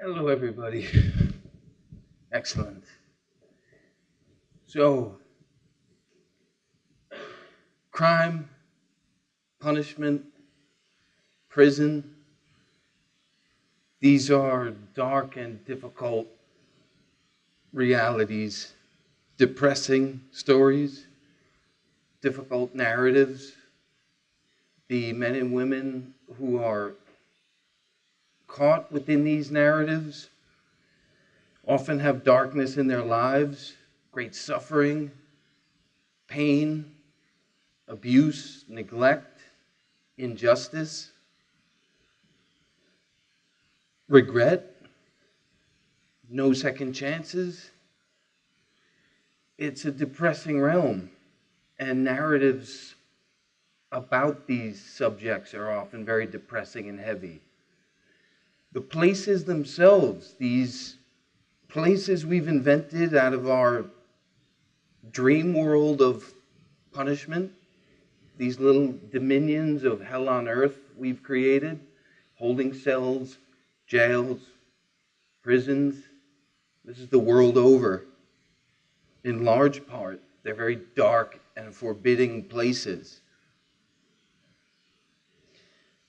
Hello, everybody. Excellent. So, crime, punishment, prison, these are dark and difficult realities, depressing stories, difficult narratives. The men and women who are caught within these narratives often have darkness in their lives, great suffering, pain, abuse, neglect, injustice, regret, no second chances. It's a depressing realm, and narratives about these subjects are often very depressing and heavy. The places themselves, these places we've invented out of our dream world of punishment, these little dominions of hell on earth we've created, holding cells, jails, prisons. This is the world over. In large part, they're very dark and forbidding places.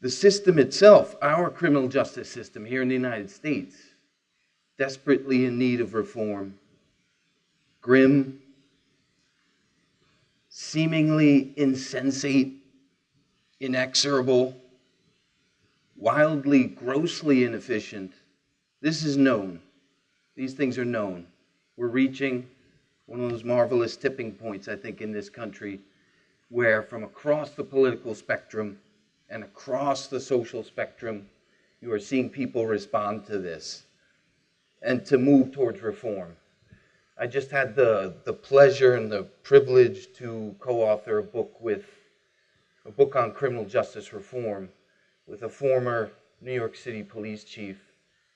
The system itself, our criminal justice system here in the United States, desperately in need of reform, grim, seemingly insensate, inexorable, wildly, grossly inefficient. This is known. These things are known. We're reaching one of those marvelous tipping points, I think, in this country, where from across the political spectrum and across the social spectrum, you are seeing people respond to this and to move towards reform. I just had the pleasure and the privilege to co-author a book on criminal justice reform with a former New York City police chief,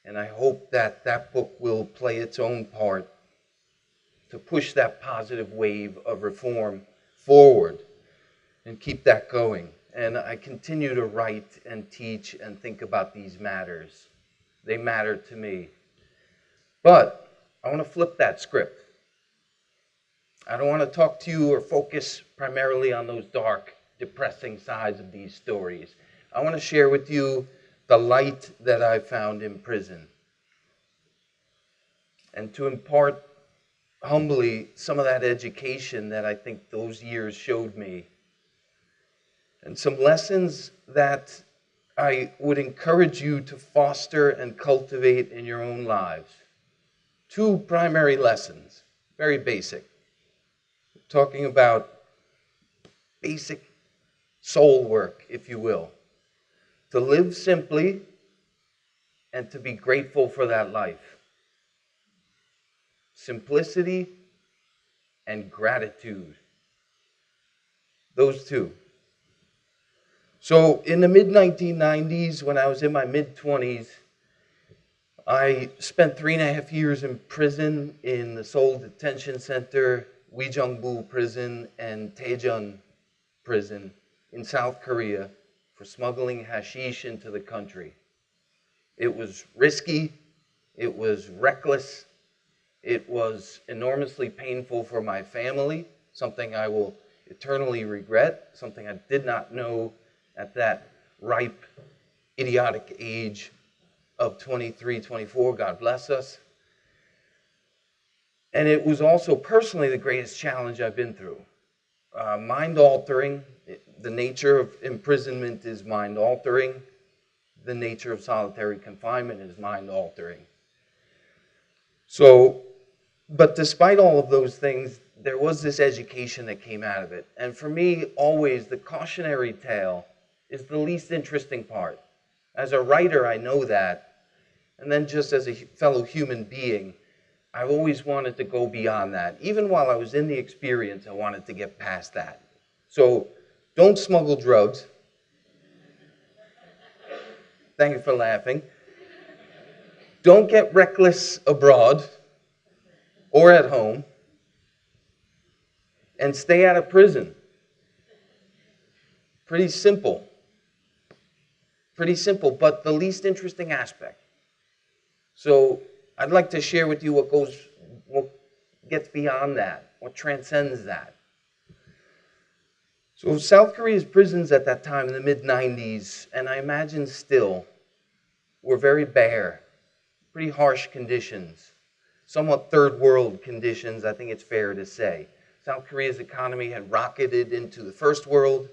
and I hope that that book will play its own part to push that positive wave of reform forward and keep that going. And I continue to write and teach and think about these matters. They matter to me. But I want to flip that script. I don't want to talk to you or focus primarily on those dark, depressing sides of these stories. I want to share with you the light that I found in prison and to impart humbly some of that education that I think those years showed me and some lessons that I would encourage you to foster and cultivate in your own lives. Two primary lessons, very basic. We're talking about basic soul work, if you will. To live simply and to be grateful for that life. Simplicity and gratitude. Those two. So in the mid-1990s, when I was in my mid-20s, I spent 3.5 years in prison in the Seoul Detention Center, Uijeongbu Prison, and Daejeon Prison in South Korea for smuggling hashish into the country. It was risky, it was reckless, it was enormously painful for my family, something I will eternally regret, something I did not know at that ripe, idiotic age of 23, 24, God bless us. And it was also personally the greatest challenge I've been through. Mind-altering, the nature of imprisonment is mind-altering. The nature of solitary confinement is mind-altering. So, but despite all of those things, there was this education that came out of it. And for me, always, the cautionary tale is the least interesting part. As a writer, I know that. And then just as a fellow human being, I've always wanted to go beyond that. Even while I was in the experience, I wanted to get past that. So don't smuggle drugs. Thank you for laughing. Don't get reckless abroad or at home. And stay out of prison. Pretty simple. Pretty simple, but the least interesting aspect. So I'd like to share with you what gets beyond that, what transcends that. So South Korea's prisons at that time in the mid-90s, and I imagine still, were very bare, pretty harsh conditions, somewhat third world conditions, I think it's fair to say. South Korea's economy had rocketed into the first world.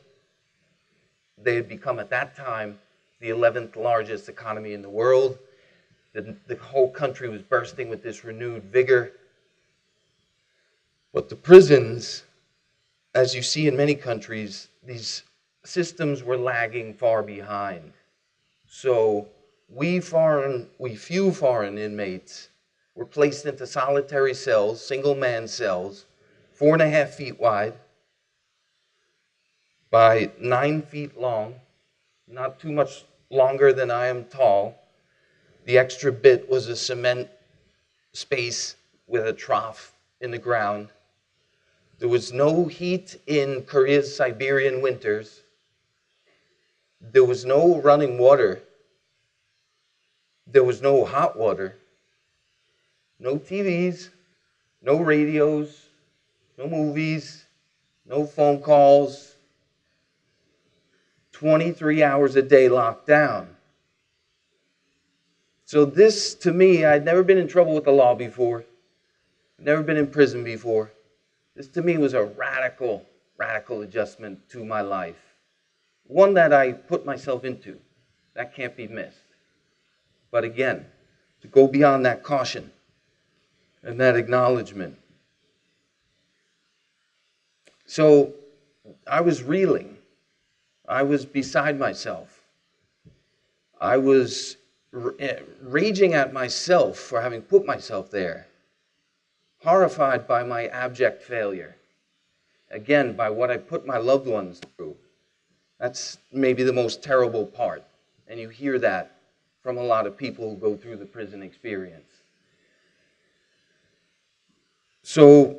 They had become, at that time, the 11th largest economy in the world. The whole country was bursting with this renewed vigor. But the prisons, as you see in many countries, these systems were lagging far behind. So we few foreign inmates were placed into solitary cells, single-man cells, 4.5 feet wide by 9 feet long, not too much longer than I am tall. The extra bit was a cement space with a trough in the ground. There was no heat in Korea's Siberian winters. There was no running water. There was no hot water. No TVs, no radios, no movies, no phone calls. 23 hours a day locked down. So this, to me, I'd never been in trouble with the law before. Never been in prison before. This, to me, was a radical adjustment to my life. One that I put myself into. That can't be missed. But again, to go beyond that caution and that acknowledgement. So I was reeling. I was beside myself. I was raging at myself for having put myself there. Horrified by my abject failure. Again, by what I put my loved ones through. That's maybe the most terrible part. And you hear that from a lot of people who go through the prison experience. So,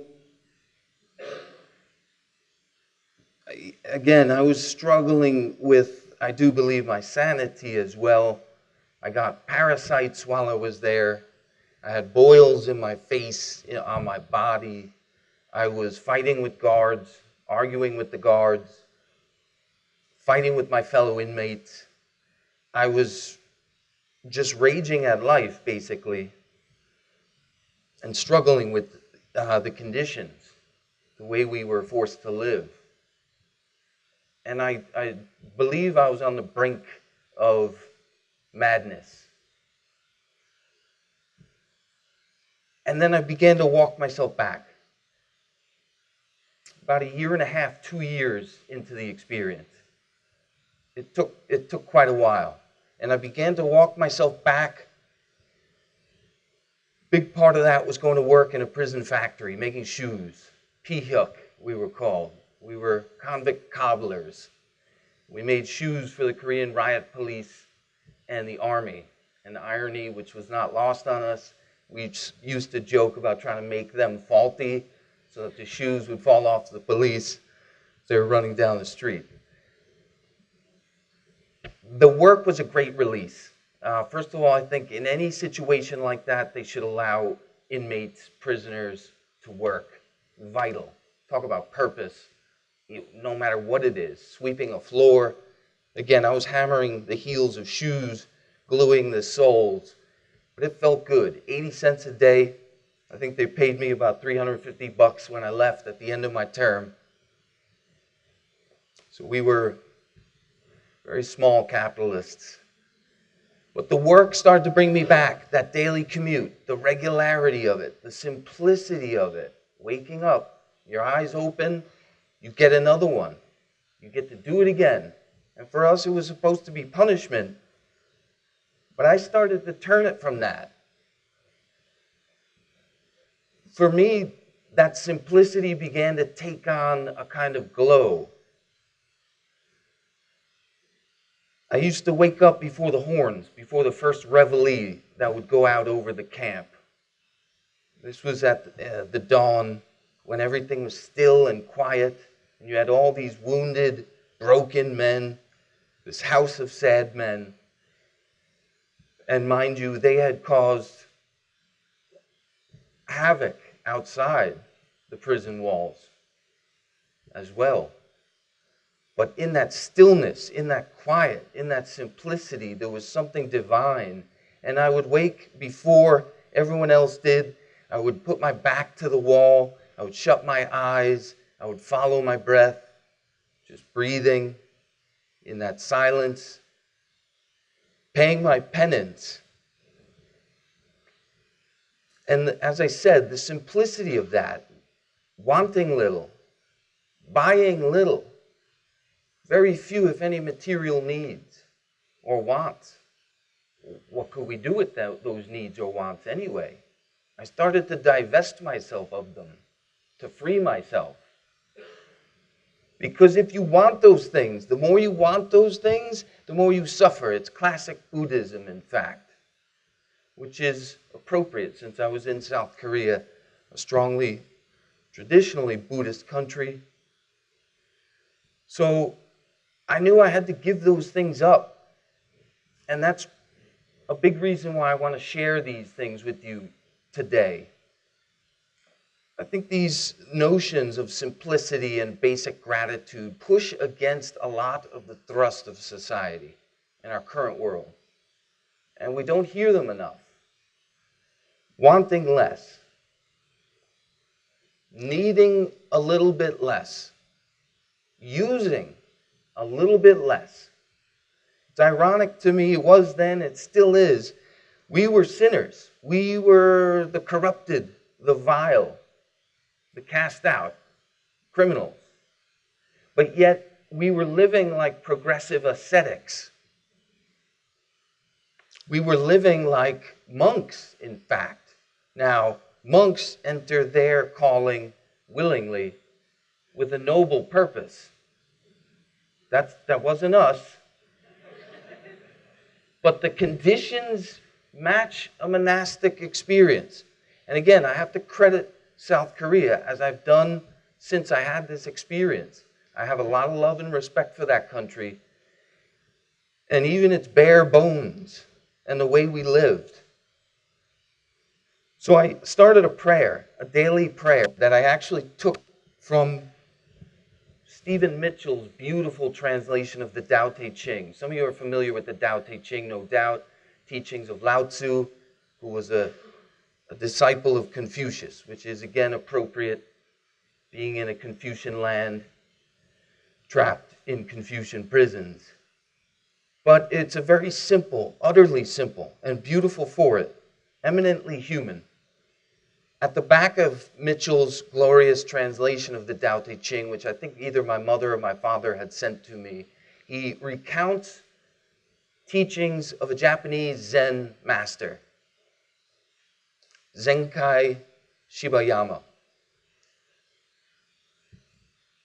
again, I was struggling with, I do believe, my sanity as well. I got parasites while I was there. I had boils in my face, on my body. I was fighting with guards, arguing with the guards, fighting with my fellow inmates. I was just raging at life, basically, and struggling with the conditions, the way we were forced to live. And I believe I was on the brink of madness. And then I began to walk myself back. About 1.5 years, 2 years into the experience. It took quite a while. And I began to walk myself back. Big part of that was going to work in a prison factory, making shoes. P-hook, we were called. We were convict cobblers. We made shoes for the Korean riot police and the army. And the irony, which was not lost on us, we used to joke about trying to make them faulty so that the shoes would fall off to the police as they were running down the street. The work was a great release. First of all, I think in any situation like that, they should allow inmates, prisoners to work. Vital. Talk about purpose. No matter what it is. Sweeping a floor. Again, I was hammering the heels of shoes, gluing the soles. But it felt good. 80 cents a day. I think they paid me about $350 when I left at the end of my term. So we were very small capitalists. But the work started to bring me back. That daily commute, the regularity of it, the simplicity of it. Waking up, your eyes open, you get another one. You get to do it again. And for us, it was supposed to be punishment. But I started to turn it from that. For me, that simplicity began to take on a kind of glow. I used to wake up before the horns, before the first reveille that would go out over the camp. This was at the dawn when everything was still and quiet, and you had all these wounded, broken men, this house of sad men. And mind you, they had caused havoc outside the prison walls as well. But in that stillness, in that quiet, in that simplicity, there was something divine. And I would wake before everyone else did. I would put my back to the wall. I would shut my eyes. I would follow my breath, just breathing in that silence, paying my penance. And as I said, the simplicity of that, wanting little, buying little, very few, if any, material needs or wants. What could we do with those needs or wants anyway? I started to divest myself of them, to free myself. Because if you want those things, the more you want those things, the more you suffer. It's classic Buddhism, in fact, which is appropriate since I was in South Korea, a strongly, traditionally Buddhist country. So I knew I had to give those things up. And that's a big reason why I want to share these things with you today. I think these notions of simplicity and basic gratitude push against a lot of the thrust of society in our current world. And we don't hear them enough. Wanting less. Needing a little bit less. Using a little bit less. It's ironic to me, it was then, it still is. We were sinners. We were the corrupted, the vile, the cast out, criminals. But yet, we were living like progressive ascetics. We were living like monks, in fact. Now, monks enter their calling willingly with a noble purpose. That wasn't us. But the conditions match a monastic experience. And again, I have to credit South Korea, as I've done since I had this experience. I have a lot of love and respect for that country, and even its bare bones and the way we lived. So I started a prayer, a daily prayer, that I actually took from Stephen Mitchell's beautiful translation of the Tao Te Ching. Some of you are familiar with the Tao Te Ching, no doubt. Teachings of Lao Tzu, who was a disciple of Confucius, which is, again, appropriate, being in a Confucian land, trapped in Confucian prisons. But it's a very simple, utterly simple, and beautiful for it, eminently human. At the back of Mitchell's glorious translation of the Tao Te Ching, which I think either my mother or my father had sent to me, he recounts teachings of a Japanese Zen master, Zenkai Shibayama,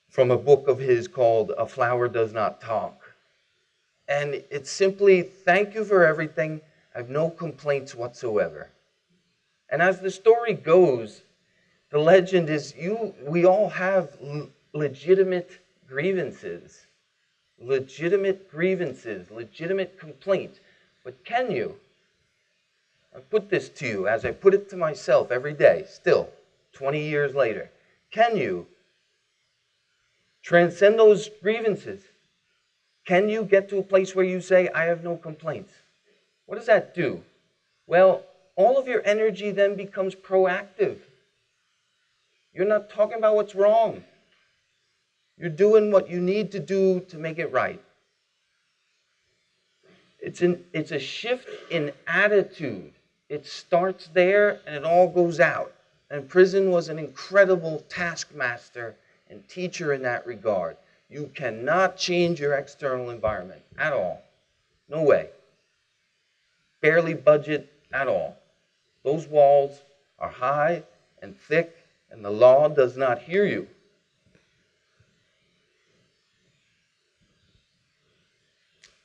from a book of his called A Flower Does Not Talk. And it's simply, thank you for everything. I have no complaints whatsoever. And as the story goes, the legend is we all have legitimate grievances, legitimate complaints. But can you? I put this to you as I put it to myself every day, still, 20 years later. Can you transcend those grievances? Can you get to a place where you say, I have no complaints? What does that do? Well, all of your energy then becomes proactive. You're not talking about what's wrong. You're doing what you need to do to make it right. It's a shift in attitude. It starts there and it all goes out. And prison was an incredible taskmaster and teacher in that regard. You cannot change your external environment at all. No way. Barely budget at all. Those walls are high and thick, and the law does not hear you.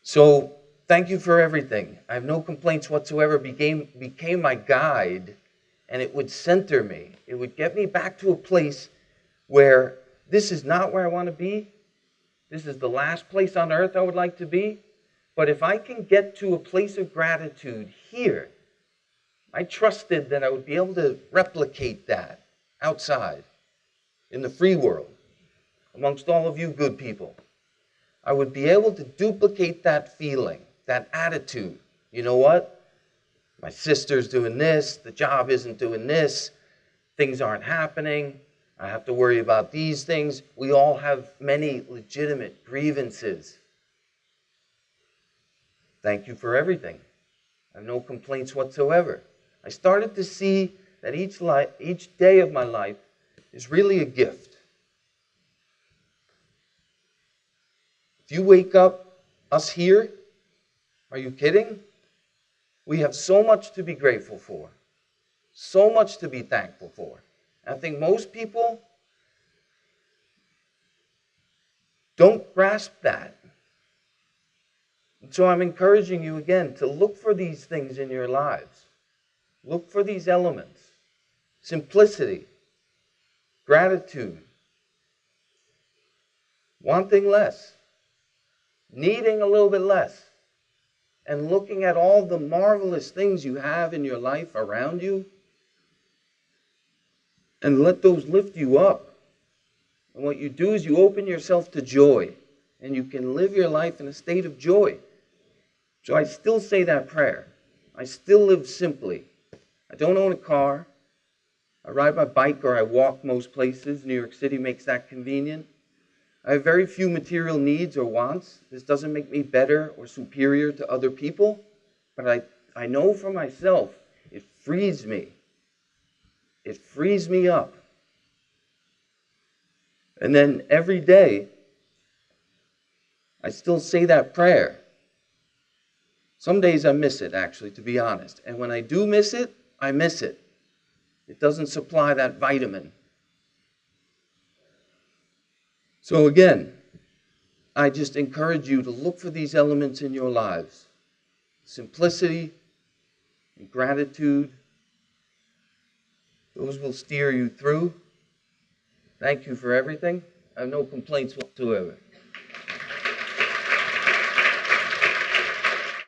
So, thank you for everything. I have no complaints whatsoever became my guide, and it would center me. It would get me back to a place where this is not where I want to be. This is the last place on earth I would like to be. But if I can get to a place of gratitude here, I trusted that I would be able to replicate that outside, in the free world, amongst all of you good people. I would be able to duplicate that feeling, that attitude. You know what? My sister's doing this, the job isn't doing this, things aren't happening, I have to worry about these things. We all have many legitimate grievances. Thank you for everything. I have no complaints whatsoever. I started to see that each day of my life is really a gift. If you wake up, us here, are you kidding? We have so much to be grateful for, so much to be thankful for. I think most people don't grasp that. And so I'm encouraging you again to look for these things in your lives. Look for these elements. Simplicity, gratitude, wanting less, needing a little bit less, and looking at all the marvelous things you have in your life around you, and let those lift you up. And what you do is you open yourself to joy, and you can live your life in a state of joy. So I still say that prayer. I still live simply. I don't own a car. I ride my bike or I walk most places. New York City makes that convenient. I have very few material needs or wants. This doesn't make me better or superior to other people, but I know for myself it frees me. It frees me up. And then every day, I still say that prayer. Some days I miss it, actually, to be honest. And when I do miss it, I miss it. It doesn't supply that vitamin. So again, I just encourage you to look for these elements in your lives. Simplicity and gratitude. Those will steer you through. Thank you for everything. I have no complaints whatsoever.